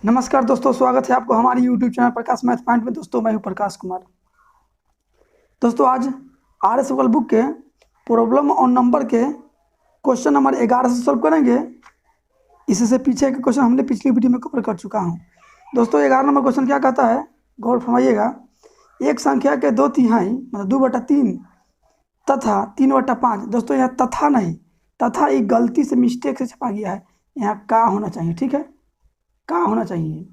नमस्कार दोस्तों, स्वागत है आपको हमारे YouTube चैनल प्रकाश मैथ पॉइंट में। दोस्तों मैं हूं प्रकाश कुमार। दोस्तों आज RS वर्ल्ड बुक के प्रॉब्लम ऑन नंबर के क्वेश्चन नंबर 11 से सॉल्व करेंगे। इससे पीछे के क्वेश्चन हमने पिछली वीडियो में कवर कर चुका हूं। दोस्तों 11 नंबर क्वेश्चन क्या कहता है, गौर फरमाइएगा। एक संख्या के 2/3 मतलब 2/3 तथा 3/5। दोस्तों यहाँ तथा नहीं, तथा एक गलती से मिस्टेक से छपा गया है, यहाँ का होना चाहिए। ठीक है, का होना चाहिए।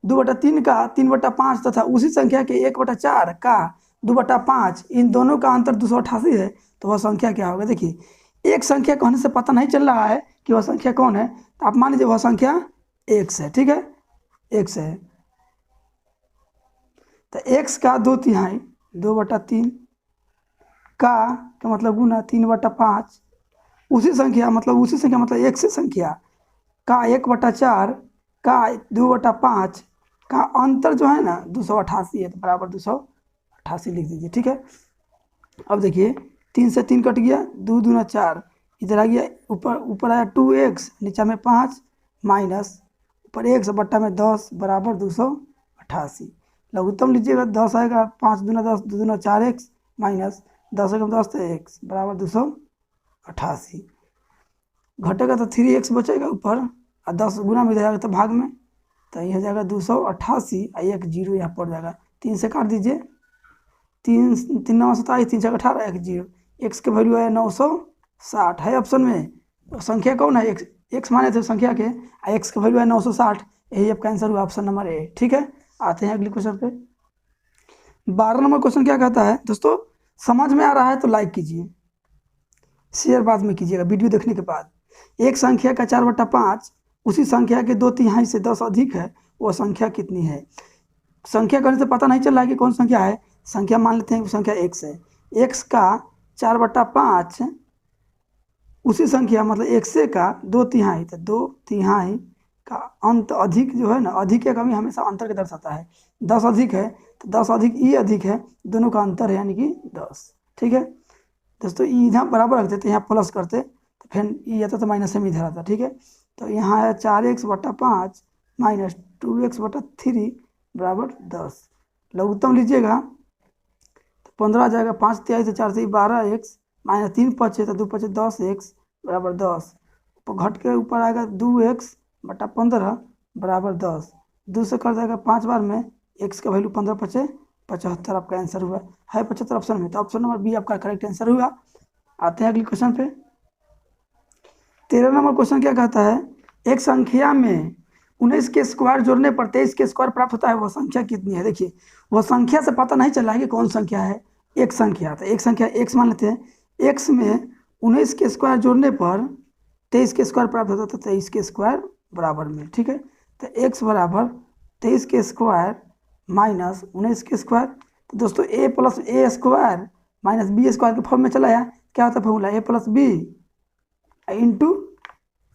2/3 का 3/5 तथा उसी संख्या के 1/4 का 2/5, इन दोनों का अंतर 288 है। तो वह संख्या क्या होगा। देखिए एक संख्या कहने से पता नहीं चल रहा है कि वह संख्या कौन है, तो आप मान लीजिए वह संख्या x है। ठीक है, x है। तो x का 2/3 2/3 का मतलब गुना 3/5, उसी संख्या मतलब एक से संख्या का 1/4 का 2/5 का अंतर जो है ना 288 है, तो बराबर 288 लिख दीजिए। ठीक है, अब देखिए 3 से 3 कट गया, 2 दूना 4, इधर आ गया, ऊपर आया 2x, नीचा में 5 माइनस ऊपर x बट्टा में 10 बराबर 288। लघुत्तम लीजिएगा, 10 आएगा, 5 दूना 10, 2 दूना 4x माइनस 10 एकम 10 तो x बराबर 288। घटेगा तो 3x बचेगा ऊपर, और 10 गुना में जाएगा तो भाग में, तो यह हो जाएगा 288 और 1 0 यहाँ पड़ जाएगा। 3 से काट दीजिए, 3 3 9 27, 3 6 18, 1 0। एक्स के वैल्यू है 960 है ऑप्शन में। तो संख्या कौन है, एक्स माने थे संख्या के, और एक्स का वैल्यू है 960। यही आपका आंसर हुआ ऑप्शन नंबर ए। ठीक है, आते हैं अगले क्वेश्चन पे। 12 नंबर क्वेश्चन क्या कहता है। दोस्तों समझ में आ रहा है तो लाइक कीजिए, शेयर बाद में कीजिएगा वीडियो देखने के बाद। एक संख्या का 4/5 उसी संख्या के 2/3 से 10 अधिक है, वह संख्या कितनी है। संख्या करने से पता नहीं चल रहा है कि कौन संख्या है। संख्या मान लेते हैं कि संख्या x है। x का 4/5 उसी संख्या मतलब x का 2/3, तो 2/3 का अंत अधिक जो है ना, अधिक या कमी हमेशा अंतर के दर्शाता है। 10 अधिक है तो 10 अधिक ई अधिक है, दोनों का अंतर है यानी कि 10। ठीक है दोस्तों, ई इधर बराबर रखते तो यहाँ प्लस करते, तो फिर ई आता तो माइनस में इधर आता। ठीक है, तो यहाँ है 4x/5 माइनस 2x/3 बराबर 10। लघुत्तम लीजिएगा तो 15 आ जाएगा, 5 23 तो 4 से 12x माइनस 3 5 तो 2 5 10x बराबर 10। घट के ऊपर आएगा 2x/15 बराबर 10। 2 से कर जाएगा 5 बार में, x का वैल्यू 15 5 75 आपका आंसर हुआ है 75 ऑप्शन में। तो ऑप्शन नंबर बी आपका करेक्ट आंसर हुआ। आते हैं अगले क्वेश्चन पे। 13 नंबर क्वेश्चन क्या कहता है, एक संख्या में 19 के स्क्वायर जोड़ने पर 23 के स्क्वायर प्राप्त होता है, वह संख्या कितनी है। देखिए वह संख्या से पता नहीं चल रहा है कि कौन संख्या है। एक संख्या, तो एक संख्या x मान लेते हैं। x में 19 के स्क्वायर जोड़ने पर 23 के स्क्वायर प्राप्त होता है, तो 23 के स्क्वायर बराबर में। ठीक है, तो x बराबर 23 के स्क्वायर माइनस 19 के स्क्वायर। तो दोस्तों a + a square minus b square के फॉर्म में चला आया। क्या होता है formula, a + b into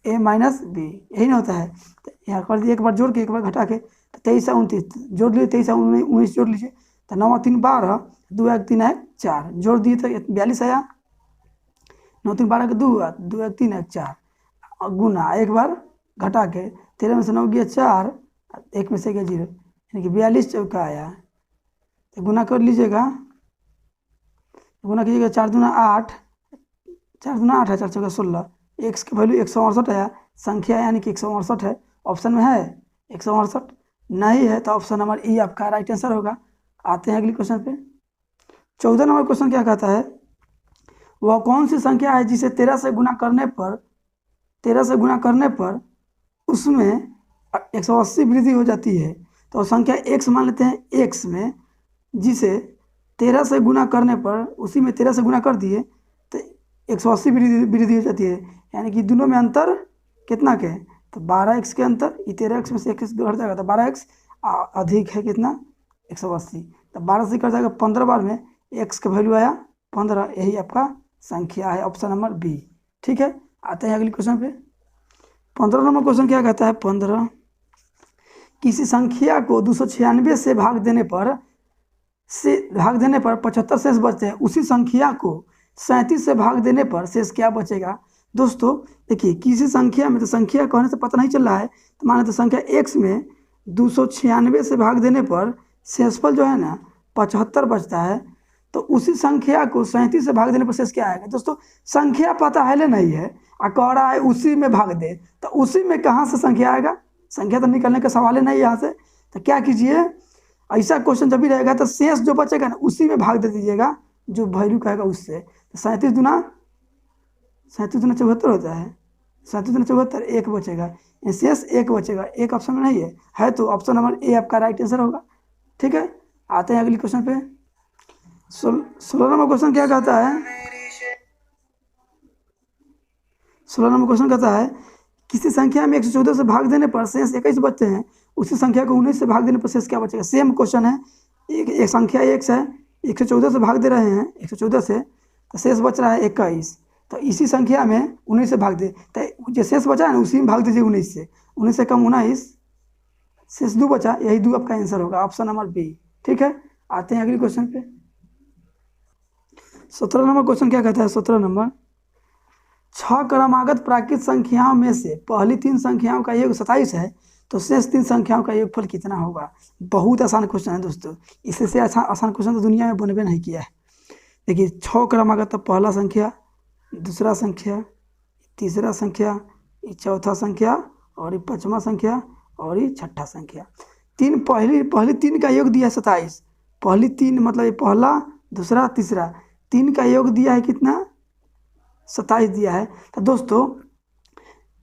a minus B, यही ना होता है। तो यहाँ कर दिए, एक बार जोड़ के एक बार घटा के, तो 23 से 29 जोड़ लीजिए, 23 से 19 जोड़ लीजिए, तो 9 3 12, 2 1 3 1 4 जोड़ दिए तो 42 आया। 9 3 12 के 2 2 1 3 1 4 गुना, एक बार घटा के 13 में से 9 गया 4, 1 में से गया 0, यानी कि 42 चौका आया। तो गुना कर लीजिएगा, गुना कीजिएगा, 4 दूना 8, 4 दूना 8 है, 4 चौका 16, एक्स की वैल्यू 168 आया। संख्या यानी कि 168 है, ऑप्शन में है 168 नहीं है, तो ऑप्शन नंबर ई आपका राइट आंसर होगा। आते हैं अगले क्वेश्चन पे। 14 नंबर क्वेश्चन क्या कहता है, वह कौन सी संख्या है जिसे 13 से गुना करने पर उसमें 180 वृद्धि हो जाती है। तो संख्या x मान लेते हैं। x में जिसे 13 से गुना करने पर, उसी में 13 से गुना कर दिए तो 180 वृद्धि हो जाती है, यानी कि दोनों में अंतर कितना के, तो 12x के अंतर, ये 13x में से 1 घट जाएगा तो 12x अधिक है कितना 180, तो 12 से कट जाएगा 15 बार में, x का वैल्यू आया 15। यही आपका संख्या है ऑप्शन नंबर बी। ठीक है, आते हैं अगले क्वेश्चन पे। 15 नंबर क्वेश्चन क्या कहता है, 15 किसी संख्या को 296 से भाग देने पर 75 शेष बचते हैं, उसी संख्या को 37 से भाग देने पर शेष क्या बचेगा। दोस्तों देखिए किसी संख्या में, तो संख्या कहने से पता नहीं चल रहा है, तो माने तो संख्या x में 296 से भाग देने पर शेषफल जो है ना 75 बचता है, तो उसी संख्या को 37 से भाग देने पर शेष क्या आएगा। दोस्तों संख्या पता है ले नहीं है और कह रहा है उसी में भाग दे, तो उसी में कहाँ से संख्या आएगा, संख्या तो निकलने का सवाल ही नहीं है यहाँ से। तो क्या कीजिए, ऐसा क्वेश्चन जब भी रहेगा तो शेष जो बचेगा ना उसी में भाग दे दीजिएगा, जो वैल्यू कहेगा उससे। तो 37 दूना 74 होता है, 37 दूना 74, एक बचेगा, शेष एक बचेगा, एक ऑप्शन में नहीं है तो ऑप्शन नंबर ए आपका राइट आंसर होगा। ठीक है, आते हैं अगली क्वेश्चन पे। 16 नंबर क्वेश्चन क्या कहता है, 16 नंबर क्वेश्चन कहता है किसी संख्या में 114 से भाग देने पर शेष 21 बचते हैं, उसी संख्या को 19 से भाग देने पर शेष क्या बचेगा। सेम क्वेश्चन है, एक संख्या x है, 114 से भाग दे रहे हैं, 114 से, तो शेष बच रहा है 21, तो इसी संख्या में 19 से भाग दे, तो जो शेष बचा है ना उसी में भाग दीजिए 19 से, 19 से कम 19, शेष 2 बचा, यही 2 आपका आंसर होगा, ऑप्शन नंबर बी। ठीक है, आते हैं अगले क्वेश्चन पे। 17 नंबर क्वेश्चन क्या कहता है, 17 नंबर, 6 क्रमागत प्राकृत संख्याओं में से पहली 3 संख्याओं का योग 27 है, तो शेष 3 संख्याओं का योगफल कितना होगा। बहुत आसान क्वेश्चन है दोस्तों, इससे आसान क्वेश्चन तो दुनिया में बनबे नहीं किया है। देखिए 6 क्रमागत, तो पहला संख्या, दूसरा संख्या, तीसरा संख्या, चौथा संख्या, और ये 5वां संख्या, और ये 6ठा संख्या। पहली 3 का योग दिया है 27, पहली 3 मतलब ये पहला, दूसरा, तीसरा, 3 का योग दिया है कितना, 27 दिया है। तो दोस्तों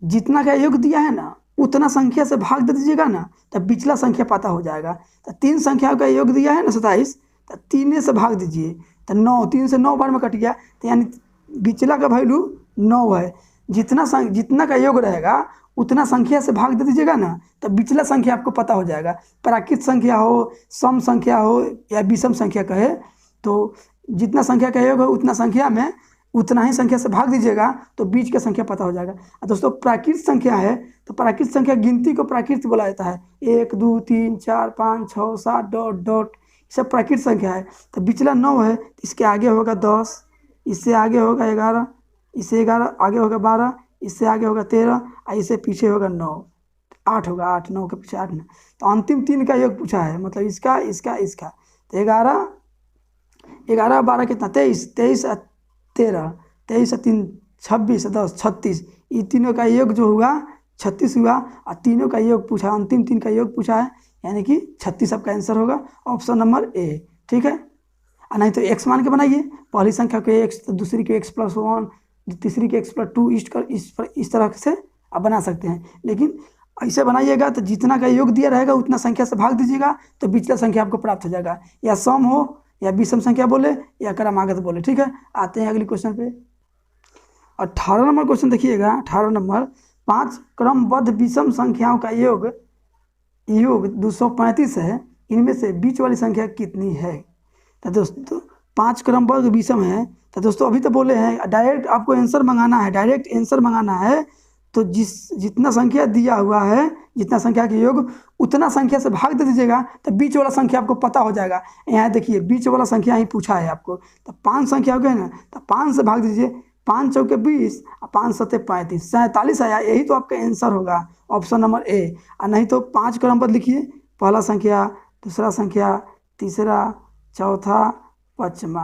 जितना का योग दिया है ना उतना संख्या से भाग दे दीजिएगा ना, तो पिछला संख्या पता हो जाएगा। तो 3 संख्याओं का योग दिया है ना 27, तो 3 से भाग दीजिए, तो 9, 3 से 9 बार में कट गया, तो यानी पिछला का वैल्यू 9 है। जितना का योग रहेगा उतना संख्या से भाग दे दीजिएगा ना, तो पिछला संख्या आपको पता हो जाएगा। प्राकृत संख्या हो, सम संख्या हो या विषम संख्या कहे, तो जितना संख्या का योग हो उतना संख्या में उतना ही संख्या से भाग दीजिएगा, तो बीच का संख्या पता हो जाएगा। दोस्तों प्राकृत संख्या है, तो प्राकृत संख्या गिनती को प्राकृत बोला जाता है, 1 2 3 4 5 6 7 डॉट डॉट, सब प्राकृत संख्या है। तो पिछला 9 है, इसके आगे होगा 10, इससे आगे होगा 11, इससे 11 आगे होगा 12, इससे आगे होगा 13, और इससे पीछे होगा 9, 8 होगा, 8, 9 के पीछे 8 ना। तो अंतिम 3 का योग पूछा है, मतलब इसका इसका इसका, तो 11 12 कितना, 23, 23 13, 23 3 26, 10 36, ये तीनों का योग जो हुआ 36 हुआ, और तीनों का योग पूछा, अंतिम 3 का योग पूछा है, यानी कि 36 आपका आंसर होगा, ऑप्शन नंबर ए। ठीक है, और नहीं तो x मान के बनाइए, पहली संख्या को x, तो दूसरी को x + 1, तीसरी को x + 2, इस तरह से आप बना सकते हैं। लेकिन ऐसे बनाइएगा तो जितना का योग दिया रहेगा उतना संख्या से भाग दीजिएगा, तो पिछला संख्या आपको प्राप्त हो जाएगा, या सम हो या विषम संख्या बोले या क्रमागत बोले। ठीक है, आते हैं अगले क्वेश्चन पे। 18 नंबर क्वेश्चन देखिएगा, 18 नंबर, 5 क्रमबद्ध विषम संख्याओं का योग 235 है, इनमें से बीच वाली संख्या कितनी है। तो दोस्तों 5 क्रमबद्ध विषम है, तो दोस्तों अभी तो बोले हैं डायरेक्ट आपको आंसर मंगाना है, डायरेक्ट आंसर मंगाना है, तो जितना संख्या दिया हुआ है, जितना संख्या के योग उतना संख्या से भाग दे दीजिएगा, तो बीच वाला संख्या आपको पता हो जाएगा। यहाँ देखिए बीच वाला संख्या ही पूछा है आपको, तो 5 संख्या हो गए ना, तो 5 से भाग दीजिए, 5 चौके 20 और 5 सत्ते 35, 47 आया, यही तो आपका आंसर होगा, ऑप्शन नंबर ए। और नहीं तो 5 क्रमबद्ध लिखिए, पहला संख्या, दूसरा संख्या, तीसरा, चौथा, पाँचवा।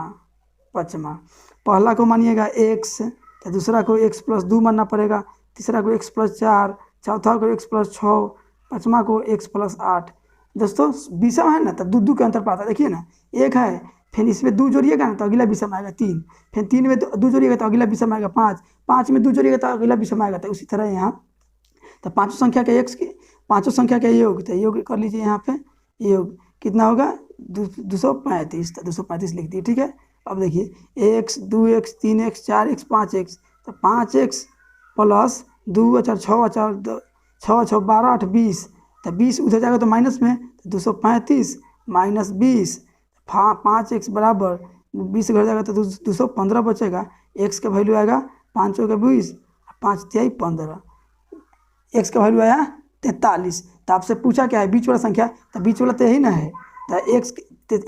पहला को मानिएगा x, तो दूसरा को x + 2 मानना पड़ेगा, तीसरा को x + 4, चौथा को x + 6, पाँचवा को x + 8। दोस्तों विषम है ना, तो 2 के अंतर पाता है, देखिए ना, 1 है, फिर इसमें 2 जोड़िएगा ना तो अगला विषम आएगा 3, फिर 3 में 2 जोड़िएगा तो अगला विषम आएगा 5, 5 में 2 जोड़िएगा तो अगला विषम आएगा। तो उसी तरह यहाँ तो पाँचों संख्या के योग, तो योग कर लीजिए, यहाँ पे योग कितना होगा 235, तो 235 लिख दिए। ठीक है, अब देखिए x 2x 3x 4x 5x, तो 5x + 2 4 6 4 6 6 12 8 20, तो 20 उधर जाएगा तो माइनस में, तो 235 - 20, 5x बराबर 20 घर जाएगा तो 215 बचेगा, x का वैल्यू आएगा 5 के 20, 5 × 15, x का वैल्यू आया 43। तो आपसे पूछा क्या है, बीच वाला संख्या, तो बीच वाला तो यही ना है, तो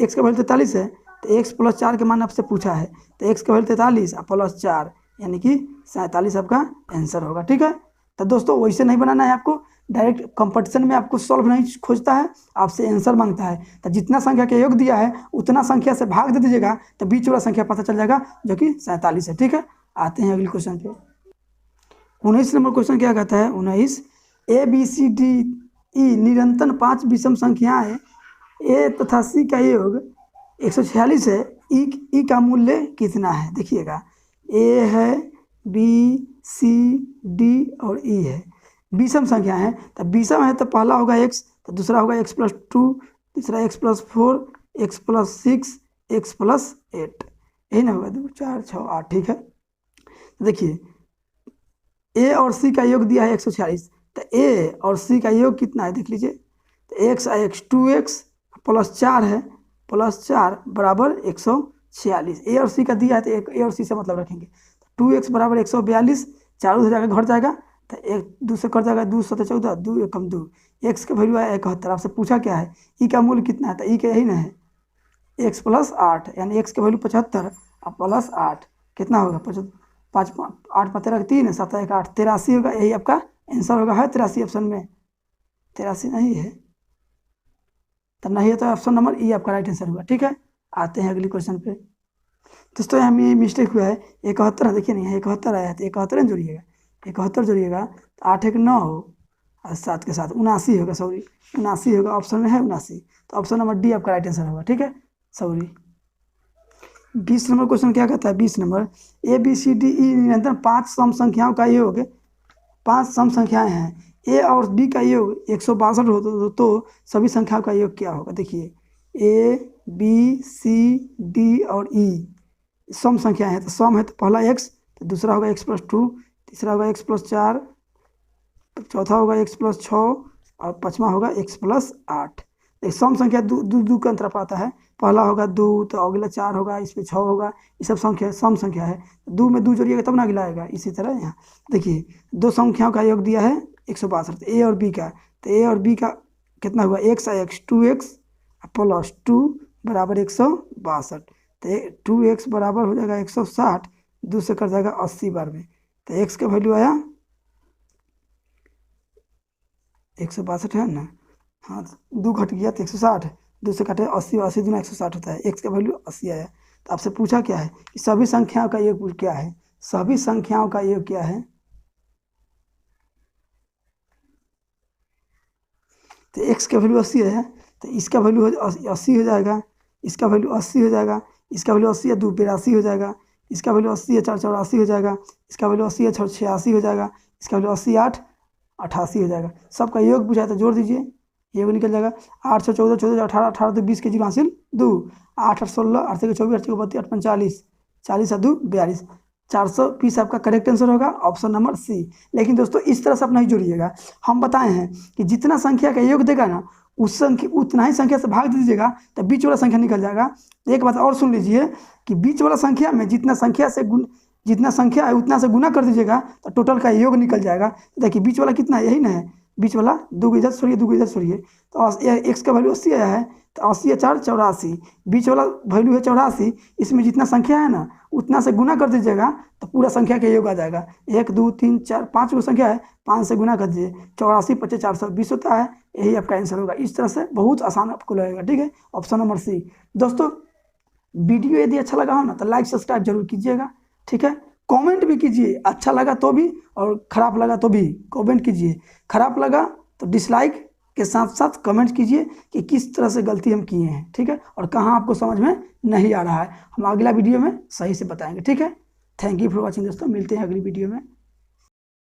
x का वैल्यू 43 है, तो x + 4 के मान आपसे पूछा है, तो x का वैल्यू 43 और +4, यानी कि 47 आपका आंसर होगा। ठीक है, तो दोस्तों वैसे नहीं बनाना है आपको, डायरेक्ट कंपटीशन में आपको सॉल्व नहीं खोजता है, आपसे आंसर मांगता है। तो जितना संख्या का योग दिया है उतना संख्या से भाग दे दीजिएगा तो बीच वाला संख्या पता चल जाएगा जो कि 47 है। ठीक है, आते हैं अगले क्वेश्चन पे। 19 नंबर क्वेश्चन क्या कहता है, 19, ABCDE निरंतर 5 विषम संख्याएं ए तथा सी का योग 146 है, ई का मूल्य कितना है। देखिएगा, ए है, बी, सी, डी और ई है, विषम संख्या है। तो विषम है तो पहला होगा x, तो दूसरा होगा x+2, तीसरा x+4, x+6, x+8, यही ना होगा, 2 4 6 8। ठीक है, देखिए ए और सी का योग दिया है 146, तो ए और सी का योग कितना है देख लीजिए, तो x है 2x प्लस 4 है, प्लस 4 बराबर 146। ए और सी का दिया है तो ए और सी से मतलब रखेंगे, 2x बराबर 142, चारों हो जाएगा घट जाएगा, तो 1 2 से कट जाएगा, 2 7 14, 2 1 2, x का वैल्यू है 71। आपसे पूछा क्या है, ई का मूल्य कितना है, तो ई का यही ना है x+8, यानी x का वैल्यू 75 और प्लस 8 कितना होगा, 5 8 5 13 3 7 1 8, 83 होगा। यही आपका आंसर होगा, है 83 ऑप्शन में, 83 नहीं है तो नहीं है, तो ऑप्शन नंबर ई आपका राइट आंसर होगा। ठीक है, आते हैं अगले क्वेश्चन पे। दोस्तों यहाँ में मिस्टेक हुआ है, 71 है, देखिए नहीं है 71 आया है, तो 71 जोड़िएगा, 71 जोड़िएगा तो 8 1 9 और 7 के साथ 79 होगा, सॉरी 79 होगा, ऑप्शन में है 79, तो ऑप्शन नंबर डी आपका राइट आंसर होगा। ठीक है, सॉरी। 20 नंबर क्वेश्चन क्या कहता है, 20 नंबर, ABCDE निरंतर 5 सम संख्याओं का योग, 5 सम संख्याएं हैं, ए और बी का योग 162 हो तो सभी संख्याओं का योग क्या होगा। देखिए ए, बी, सी, डी और ई सम संख्या है, तो सम है तो पहला x, तो दूसरा होगा x+2, तीसरा होगा x+4, चौथा होगा x+6 और पाँचवा होगा x+8। सम संख्या दो का अंतर पाता है, पहला होगा 2 तो अगला 4 होगा, इसमें 6 होगा, ये सब संख्या सम संख्या है, 2 में 2 जोड़िएगा तब ना अगला आएगा। इसी तरह यहाँ देखिए दो संख्याओं का योग दिया है 162, ए और बी का, तो ए और बी का कितना हुआ, x है 2x प्लस 2 बराबर 162, तो 2x बराबर हो जाएगा 160, 2 से कट जाएगा 80 बार में, तो x का वैल्यू आया 162 है ना, हाँ 2 घट गया तो 160, 2 से कटे 80, 80 दूना 160 होता है, x का वैल्यू 80 आया। तो आपसे पूछा क्या है कि सभी संख्याओं का योग क्या है, सभी संख्याओं का योग क्या है, तो x का वैल्यू 80 है, तो इसका वैल्यू 80 हो जाएगा, इसका वैल्यू 80 हो जाएगा, इसका वैल्यू 80 है 2 82 हो जाएगा, इसका वैल्यू 80 है 4 84 हो जाएगा, इसका वैल्यू 80 है 6 86 हो जाएगा, इसका वैल्यू 80 8 88 हो जाएगा। सबका योग पूछा तो जोड़ दीजिए, योग निकल जाएगा 8 6 14 14 18 18 तो 20 के जीरो हासिल 2, 8 8 16 8 के 24 8 के 32 8 45 40 और 2 42, 420 आपका करेक्ट आंसर होगा, ऑप्शन नंबर सी। लेकिन दोस्तों इस तरह से आप नहीं जोड़िएगा, हम बताए हैं कि जितना संख्या का योग देगा ना उस संख्या उतना ही संख्या से भाग दीजिएगा तो बीच वाला संख्या निकल जाएगा। एक बात और सुन लीजिए कि बीच वाला संख्या में जितना संख्या है उतना से गुना कर दीजिएगा तो टोटल का योग निकल जाएगा। देखिए बीच वाला कितना है, यही ना है, बीच वाला 2 को इधर छोड़िए 2 को इधर छोड़िए, तो x का वैल्यू 80 आया है, तो 80 या 4 84, बीच वाला वैल्यू है 84, इसमें जितना संख्या है ना उतना से गुना कर दीजिएगा तो पूरा संख्या का योग आ जाएगा। 1 2 3 4 5 वो संख्या है, 5 से गुना कर दीजिए, 84 25 420 होता है, यही आपका आंसर होगा। इस तरह से बहुत आसान आपको लगेगा। ठीक है, ऑप्शन नंबर सी। दोस्तों वीडियो यदि अच्छा लगा हो ना तो लाइक सब्सक्राइब जरूर कीजिएगा। ठीक है, कमेंट भी कीजिए, अच्छा लगा तो भी और ख़राब लगा तो भी कमेंट कीजिए। ख़राब लगा तो डिसलाइक के साथ साथ कमेंट कीजिए कि किस तरह से गलती हम किए हैं। ठीक है, और कहाँ आपको समझ में नहीं आ रहा है, हम अगला वीडियो में सही से बताएंगे। ठीक है, थैंक यू फॉर वॉचिंग दोस्तों, मिलते हैं अगली वीडियो में।